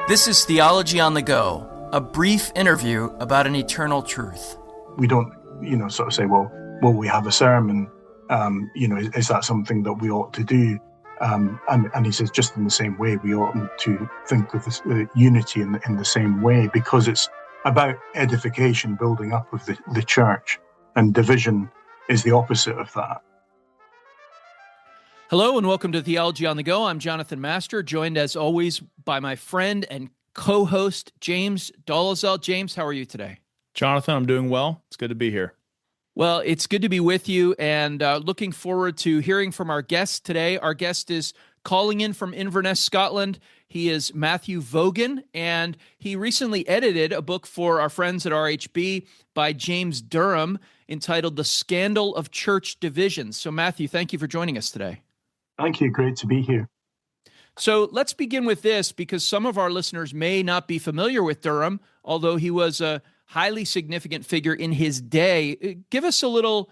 This is Theology on the Go, a brief interview about an eternal truth. We don't, sort of say, well, we have a sermon, is that something that we ought to do? And he says, just in the same way, we oughtn't to think of this, unity in the same way, because it's about edification, building up of the church, and division is the opposite of that. Hello and welcome to Theology on the Go. I'm Jonathan Master, joined as always by my friend and co-host James Dolezal. James, how are you today? Jonathan, I'm doing well. It's good to be here. Well, it's good to be with you, and looking forward to hearing from our guest today. Our guest is calling in from Inverness, Scotland. He is Matthew Vogan, and he recently edited a book for our friends at RHB by James Durham entitled The Scandal of Church Divisions. So, Matthew, thank you for joining us today. Thank you. Great to be here. So let's begin with this, because some of our listeners may not be familiar with Durham, although he was a highly significant figure in his day. Give us a little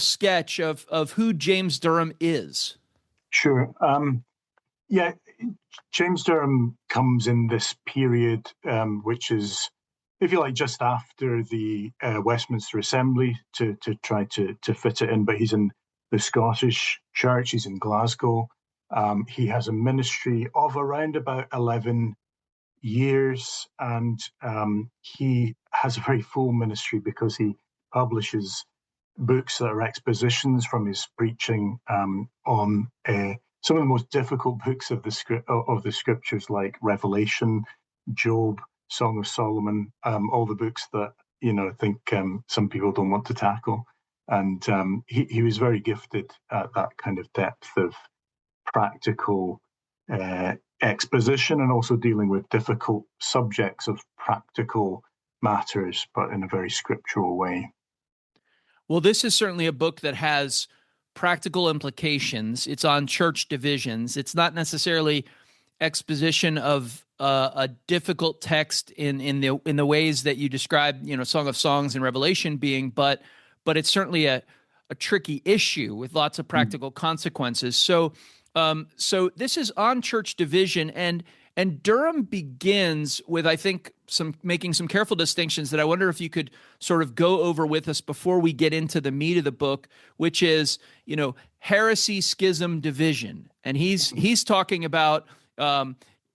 sketch of who James Durham is. Sure. James Durham comes in this period, which is, if you like, just after the Westminster Assembly, to try to fit it in. But he's in the Scottish Church. He's in Glasgow. He has a ministry of around about 11 years, and he has a very full ministry because he publishes books that are expositions from his preaching on some of the most difficult books of the scriptures, like Revelation, Job, Song of Solomon, all the books that I think some people don't want to tackle. And he was very gifted at that kind of depth of practical exposition, and also dealing with difficult subjects of practical matters, but in a very scriptural way. Well, this is certainly a book that has practical implications. It's on church divisions. It's not necessarily exposition of a difficult text in the ways that you describe, Song of Songs and Revelation being, but it's certainly a tricky issue with lots of practical consequences. So this is on church division, and Durham begins with, I think, making some careful distinctions that I wonder if you could sort of go over with us before we get into the meat of the book, which is, heresy, schism, division. And he's talking about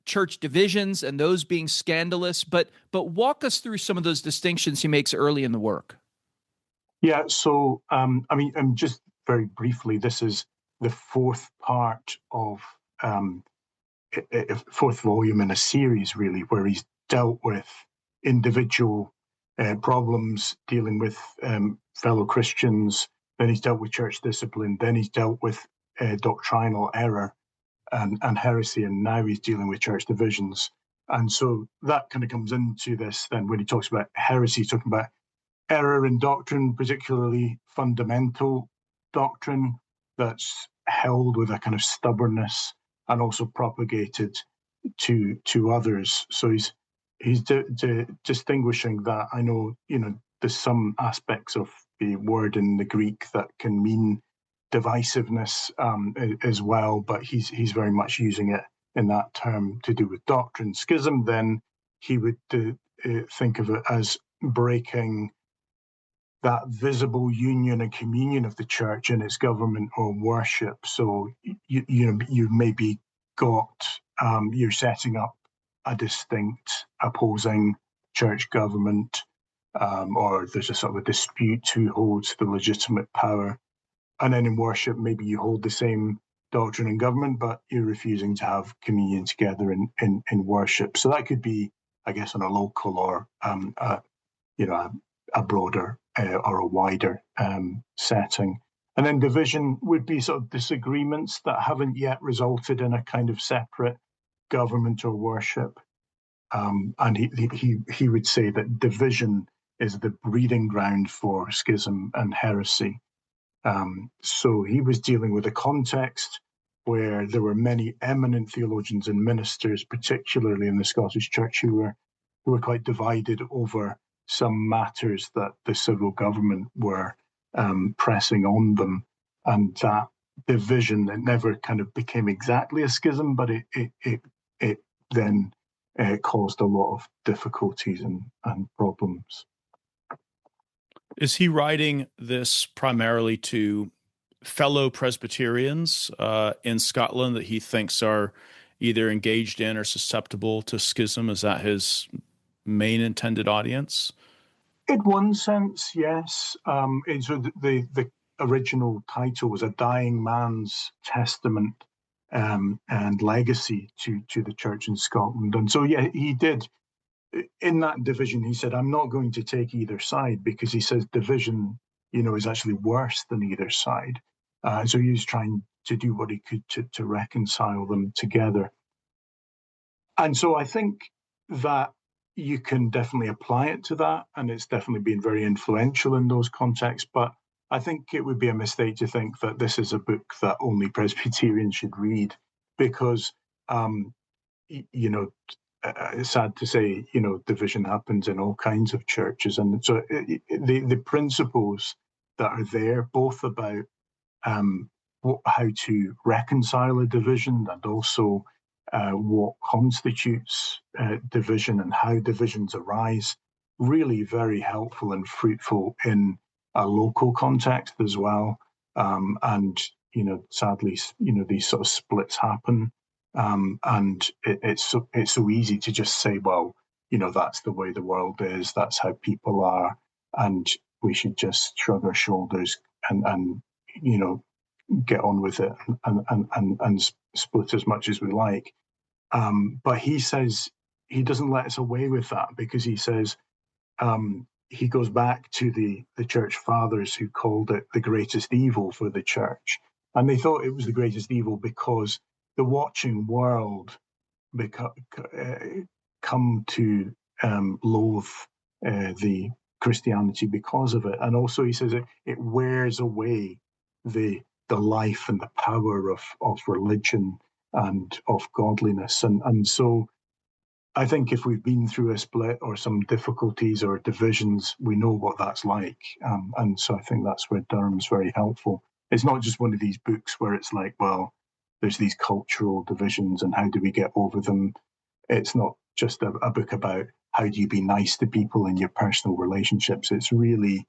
church divisions and those being scandalous, but walk us through some of those distinctions he makes early in the work. Yeah, so, just very briefly, this is the fourth part of a fourth volume in a series, really, where he's dealt with individual problems, dealing with fellow Christians, then he's dealt with church discipline, then he's dealt with doctrinal error and heresy, and now he's dealing with church divisions. And so that kind of comes into this then when he talks about heresy, he's talking about error in doctrine, particularly fundamental doctrine that's held with a kind of stubbornness and also propagated to others. So he's distinguishing that. I know, there's some aspects of the word in the Greek that can mean divisiveness as well, but he's very much using it in that term to do with doctrine. Schism, then, he would think of it as breaking that visible union and communion of the church in its government or worship. So you maybe you're setting up a distinct opposing church government, or there's a sort of a dispute who holds the legitimate power. And then in worship, maybe you hold the same doctrine and government, but you're refusing to have communion together in worship. So that could be, I guess, on a local or a broader or a wider setting. And then division would be sort of disagreements that haven't yet resulted in a kind of separate government or worship. And he would say that division is the breeding ground for schism and heresy. So he was dealing with a context where there were many eminent theologians and ministers, particularly in the Scottish Church, who were quite divided over some matters that the civil government were pressing on them, and that division, it never kind of became exactly a schism, but it then caused a lot of difficulties and problems. Is he writing this primarily to fellow Presbyterians in Scotland that he thinks are either engaged in or susceptible to schism? Is that his main intended audience? In one sense, yes. And so the original title was A Dying Man's Testament and Legacy to the Church in Scotland. And so, yeah, he did. In that division, he said, I'm not going to take either side, because he says division, is actually worse than either side. So he was trying to do what he could to reconcile them together. And so I think that you can definitely apply it to that, and it's definitely been very influential in those contexts. But I think it would be a mistake to think that this is a book that only Presbyterians should read, because, it's sad to say, division happens in all kinds of churches. And so the principles that are there, both about how to reconcile a division, and also what constitutes division and how divisions arise, really very helpful and fruitful in a local context as well. And, sadly, these sort of splits happen. And it's so easy to just say, well, that's the way the world is, that's how people are, and we should just shrug our shoulders and get on with it and split as much as we like. But he says he doesn't let us away with that, because he says he goes back to the church fathers who called it the greatest evil for the church. And they thought it was the greatest evil because the watching world come to loathe the Christianity because of it. And also he says it wears away the life and the power of religion and of godliness. And so I think if we've been through a split or some difficulties or divisions, we know what that's like. And so I think that's where Durham's very helpful. It's not just one of these books where it's like, well, there's these cultural divisions and how do we get over them. It's not just a book about how do you be nice to people in your personal relationships. It's really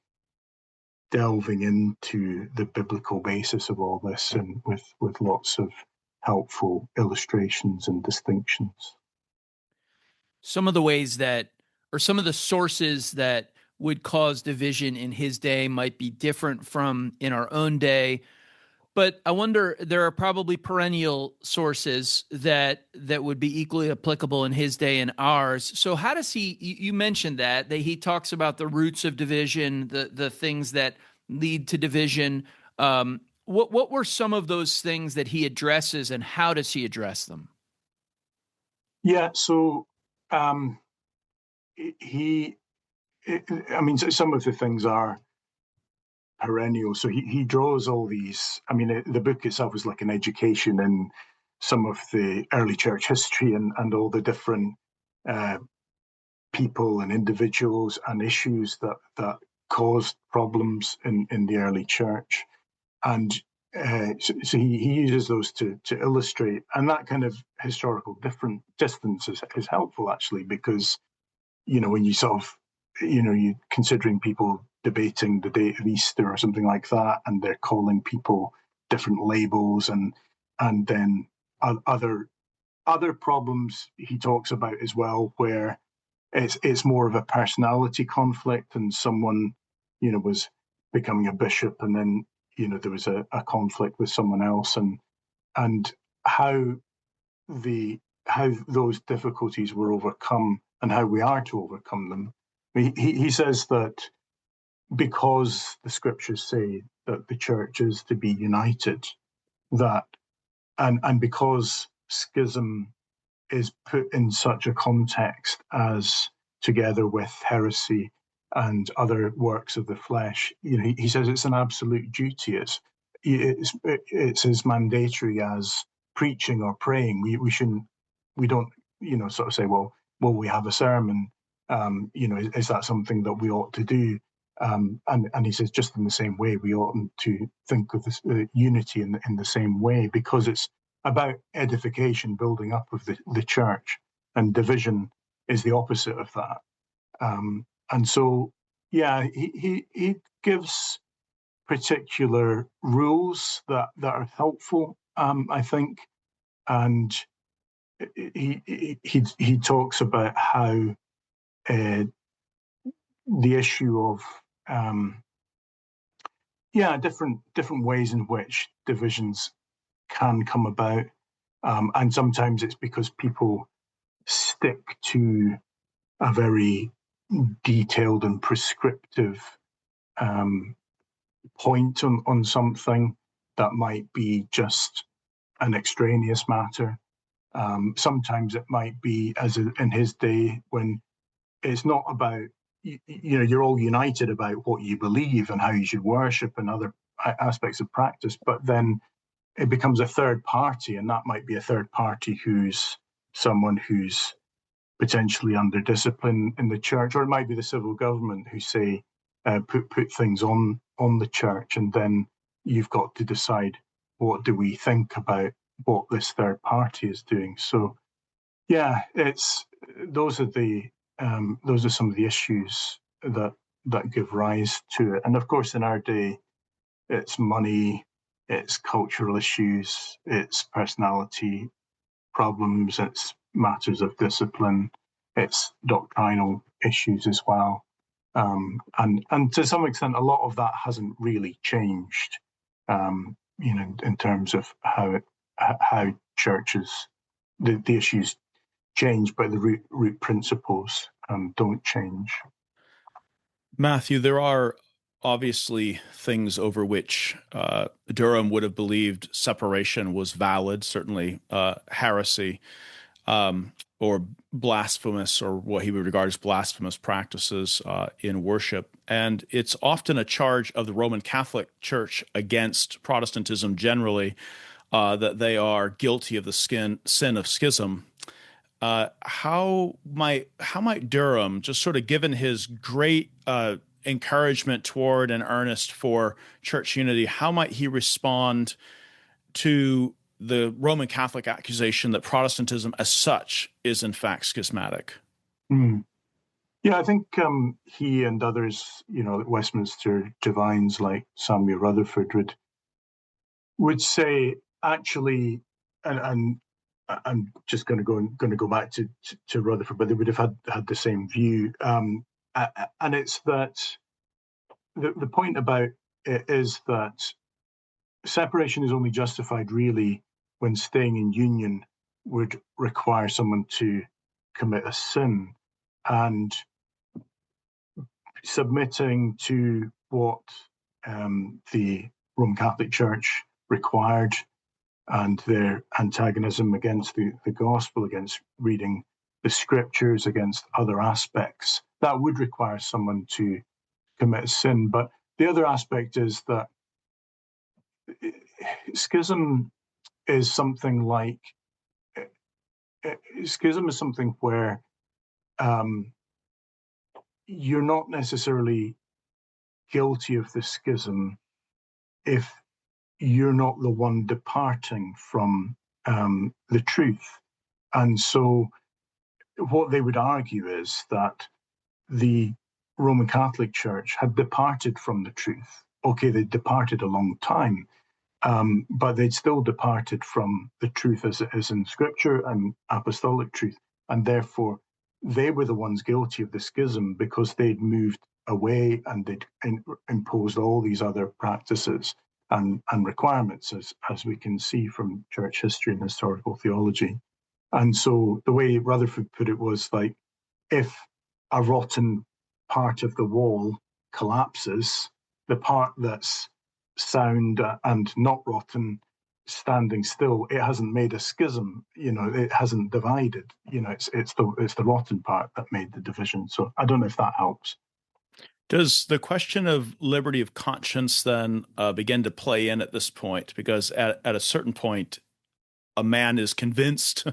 delving into the biblical basis of all this, and with lots of helpful illustrations and distinctions. Some of the ways that, or some of the sources that would cause division in his day might be different from in our own day. But I wonder, there are probably perennial sources that would be equally applicable in his day and ours. So how does he, you mentioned that he talks about the roots of division, the things that lead to division. What were some of those things that he addresses, and how does he address them? Yeah, so some of the things are perennial. So he draws all these. The book itself is like an education in some of the early church history and all the different people and individuals and issues that caused problems in the early church. And so he uses those to illustrate. And that kind of historical distance is helpful, actually, because, when you sort of, you're considering people debating the date of Easter or something like that, and they're calling people different labels, and then other problems he talks about as well, where it's more of a personality conflict, and someone was becoming a bishop, and then there was a conflict with someone else, and how those difficulties were overcome and how we are to overcome them. He says that because the scriptures say that the church is to be united, that and because schism is put in such a context as together with heresy and other works of the flesh, he says it's an absolute duty. It's as mandatory as preaching or praying. We don't sort of say, well we have a sermon. Is that something that we ought to do? And he says, just in the same way, we oughtn't to think of this unity in the same way, because it's about edification, building up of the church. and division is the opposite of that. And so, yeah, he gives particular rules that are helpful, I think, and he talks about how the issue of different ways in which divisions can come about, and sometimes it's because people stick to a very detailed and prescriptive point on something that might be just an extraneous matter. Sometimes it might be, as in his day, when it's not about, you're all united about what you believe and how you should worship and other aspects of practice, but then it becomes a third party, and that might be a third party who's someone who's potentially under discipline in the church, or it might be the civil government who say, put things on the church, and then you've got to decide, what do we think about what this third party is doing? So, yeah, those are some of the issues that give rise to it. And of course, in our day, it's money, it's cultural issues, it's personality problems, it's matters of discipline, it's doctrinal issues as well. And to some extent, a lot of that hasn't really changed, in terms of how churches, the issues change, but the root principles don't change. Matthew, there are obviously things over which Durham would have believed separation was valid, certainly heresy, or blasphemous, or what he would regard as blasphemous practices in worship. And it's often a charge of the Roman Catholic Church against Protestantism generally, that they are guilty of the sin of schism. How might Durham, just sort of given his great encouragement toward and earnest for church unity, how might he respond to the Roman Catholic accusation that Protestantism as such is in fact schismatic? Yeah, I think he and others, Westminster divines like Samuel Rutherford would say, actually, and I'm just going to go back to Rutherford, but they would have had the same view, and it's that the point about it is that separation is only justified really when staying in union would require someone to commit a sin, and submitting to what the Roman Catholic Church required and their antagonism against the gospel, against reading the scriptures, against other aspects, that would require someone to commit a sin. But the other aspect is that schism is something where you're not necessarily guilty of the schism if you're not the one departing from the truth. And so what they would argue is that the Roman Catholic Church had departed from the truth. Okay, they departed a long time, but they'd still departed from the truth as it is in Scripture and apostolic truth. And therefore, they were the ones guilty of the schism because they'd moved away and they'd imposed all these other practices and requirements, as we can see from church history and historical theology. And so the way Rutherford put it was like, if a rotten part of the wall collapses, the part that's sound and not rotten standing still, it hasn't made a schism, it hasn't divided, it's the rotten part that made the division. So I don't know if that helps. Does the question of liberty of conscience then begin to play in at this point? Because at a certain point, a man is convinced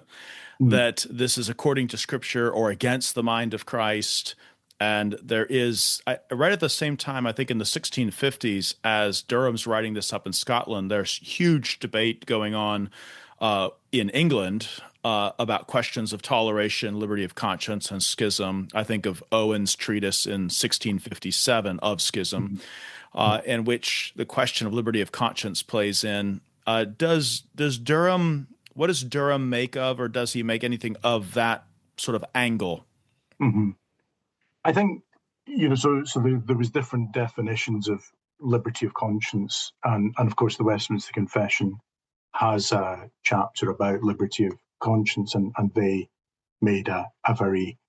that this is according to Scripture or against the mind of Christ. And there is, right at the same time, I think in the 1650s, as Durham's writing this up in Scotland, there's huge debate going on in England about questions of toleration, liberty of conscience, and schism. I think of Owen's treatise in 1657 of Schism, in which the question of liberty of conscience plays in. Does Durham, what does Durham make of, or does he make anything of that sort of angle? Mm-hmm. I think, so there was different definitions of liberty of conscience, and of course the Westminster Confession has a chapter about liberty of conscience, and they made a very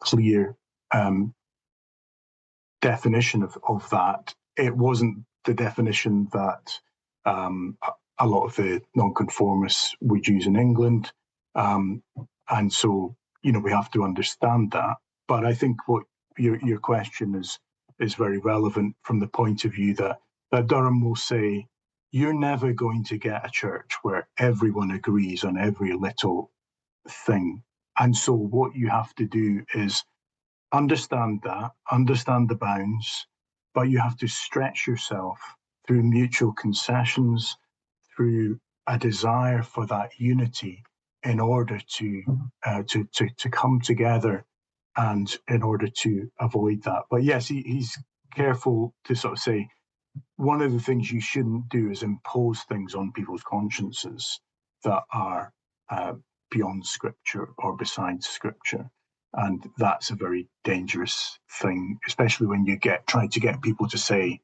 clear definition of that. It wasn't the definition that a lot of the nonconformists would use in England, and so we have to understand that. But I think what your question is very relevant from the point of view that Durham will say, you're never going to get a church where everyone agrees on every little thing. And so what you have to do is understand the bounds, but you have to stretch yourself through mutual concessions, through a desire for that unity in order to come together and in order to avoid that. But yes, he's careful to sort of say, one of the things you shouldn't do is impose things on people's consciences that are beyond Scripture or besides Scripture. And that's a very dangerous thing, especially when you try to get people to say,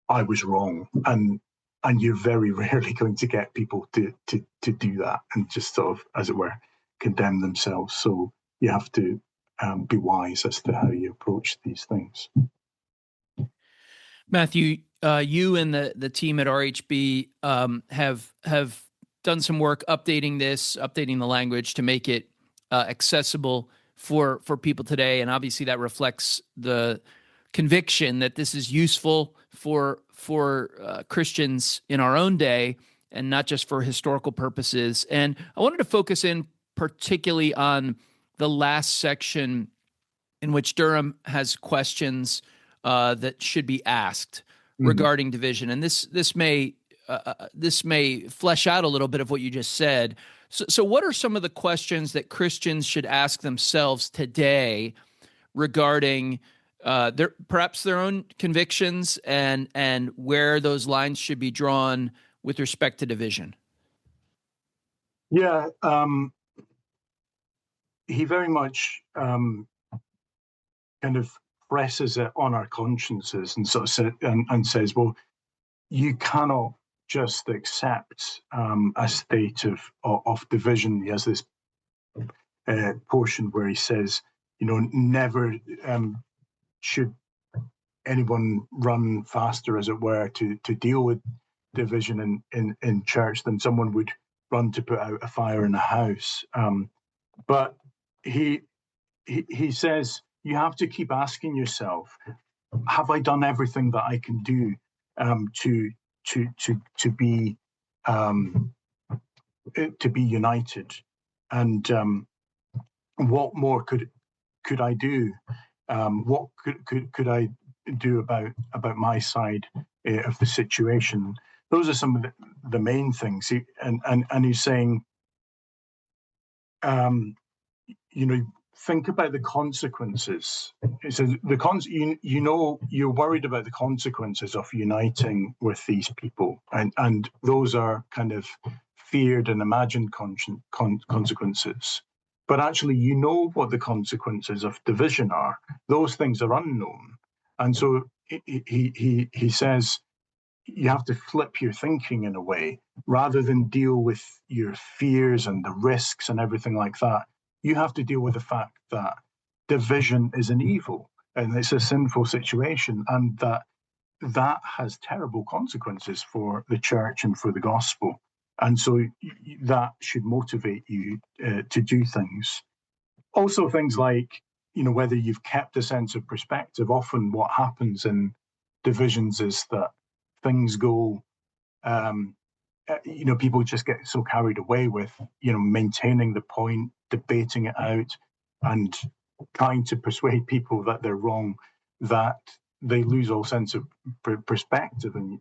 I was wrong. And you're very rarely going to get people to do that and just sort of, as it were, condemn themselves. So you have to be wise as to how you approach these things. Matthew, you and the team at RHB have done some work updating the language to make it accessible for people today, and obviously that reflects the conviction that this is useful for Christians in our own day, and not just for historical purposes. And I wanted to focus in particularly on the last section in which Durham has questions that should be asked regarding division, and this may flesh out a little bit of what you just said. So what are some of the questions that Christians should ask themselves today regarding perhaps their own convictions and where those lines should be drawn with respect to division? Yeah, he very much kind of presses it on our consciences and sort of and says, well, you cannot just accept a state of division. He has this portion where he says, never should anyone run faster, as it were, to deal with division in church than someone would run to put out a fire in a house. But he says, you have to keep asking yourself, have I done everything that I can do to be united? And what more could I do? What could I do about my side of the situation? Those are some of the main things. And he's saying, think about the consequences. It says you're worried about the consequences of uniting with these people, and those are kind of feared and imagined consequences. But actually, what the consequences of division are. Those things are unknown, and so he says you have to flip your thinking in a way, rather than deal with your fears and the risks and everything like that. You have to deal with the fact that division is an evil and it's a sinful situation, and that has terrible consequences for the church and for the gospel. And so that should motivate you to do things. Also, things like, whether you've kept a sense of perspective. Often what happens in divisions is that things go, people just get so carried away with, maintaining the point, debating it out, and trying to persuade people that they're wrong, that they lose all sense of perspective and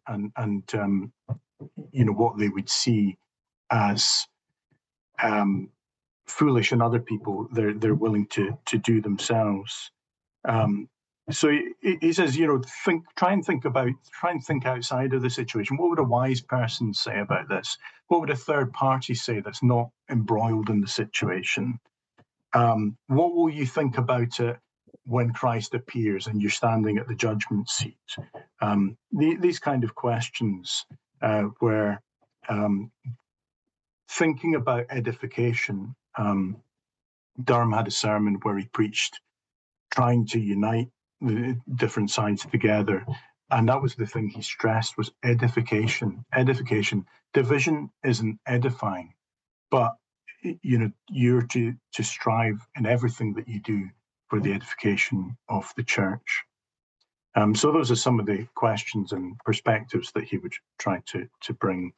what they would see as foolish and other people they're willing to do themselves. So he says, try and think outside of the situation. What would a wise person say about this? What would a third party say that's not embroiled in the situation? What will you think about it when Christ appears and you're standing at the judgment seat? These kind of questions where thinking about edification. Durham had a sermon where he preached trying to unite the different sides together, and that was the thing he stressed, was edification. Division isn't edifying, but you're to strive in everything that you do for the edification of the church. So those are some of the questions and perspectives that he would try to bring.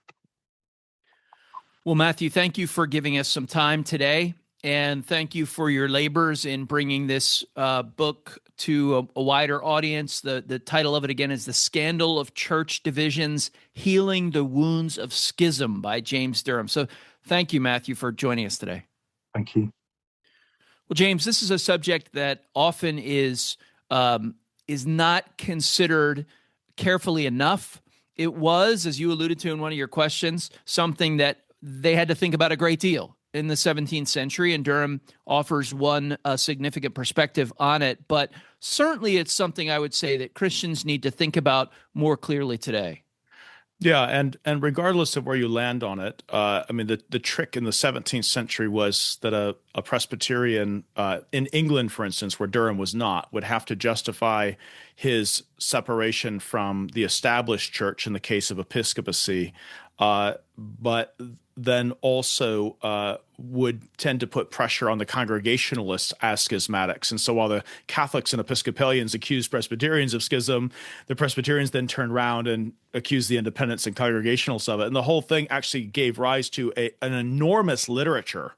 Well, Matthew, thank you for giving us some time today, and thank you for your labors in bringing this book to a wider audience. The title of it, again, is The Scandal of Church Divisions, Healing the Wounds of Schism by James Durham. So thank you, Matthew, for joining us today. Thank you. Well, James, this is a subject that often is not considered carefully enough. It was, as you alluded to in one of your questions, something that they had to think about a great deal in the 17th century, and Durham offers one significant perspective on it. But certainly it's something I would say that Christians need to think about more clearly today. Yeah, and regardless of where you land on it, the trick in the 17th century was that a Presbyterian in England, for instance, where Durham was not, would have to justify his separation from the established church in the case of episcopacy, but then also would tend to put pressure on the Congregationalists as schismatics. And so while the Catholics and Episcopalians accused Presbyterians of schism, the Presbyterians then turned around and accused the Independents and Congregationalists of it. And the whole thing actually gave rise to an enormous literature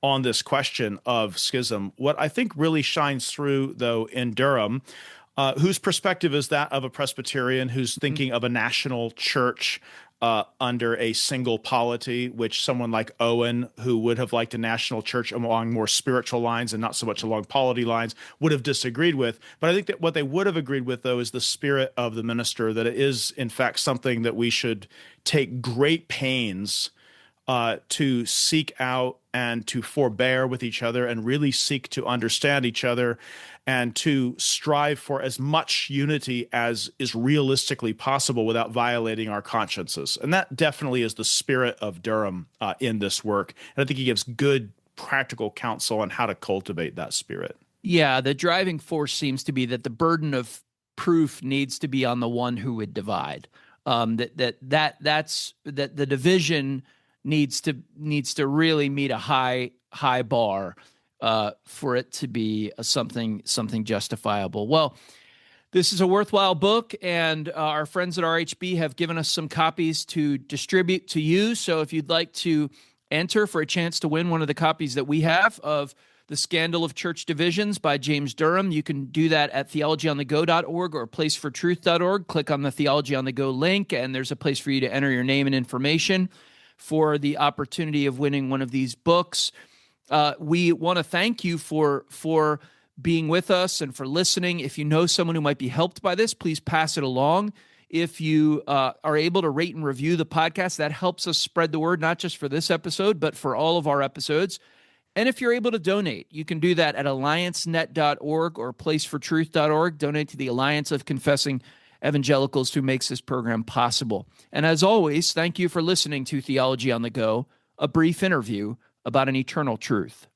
on this question of schism. What I think really shines through, though, in Durham, whose perspective is that of a Presbyterian who's thinking of a national church under a single polity, which someone like Owen, who would have liked a national church along more spiritual lines and not so much along polity lines, would have disagreed with. But I think that what they would have agreed with, though, is the spirit of the minister, that it is, in fact, something that we should take great pains to seek out and to forbear with each other and really seek to understand each other and to strive for as much unity as is realistically possible without violating our consciences. And that definitely is the spirit of Durham in this work. And I think he gives good practical counsel on how to cultivate that spirit. Yeah, the driving force seems to be that the burden of proof needs to be on the one who would divide. That the division needs to really meet a high bar for it to be something justifiable. Well, this is a worthwhile book, and our friends at RHB have given us some copies to distribute to you. So if you'd like to enter for a chance to win one of the copies that we have of The Scandal of Church Divisions by James Durham, you can do that at theologyonthego.org or placefortruth.org. Click on the Theology on the Go link, and there's a place for you to enter your name and information for the opportunity of winning one of these books. We want to thank you for being with us and for listening. If you know someone who might be helped by this, please pass it along. If you are able to rate and review the podcast, that helps us spread the word, not just for this episode, but for all of our episodes. And if you're able to donate, you can do that at alliancenet.org or placefortruth.org. Donate to the Alliance of Confessing Evangelicals, who makes this program possible. And as always, thank you for listening to Theology on the Go, a brief interview about an eternal truth.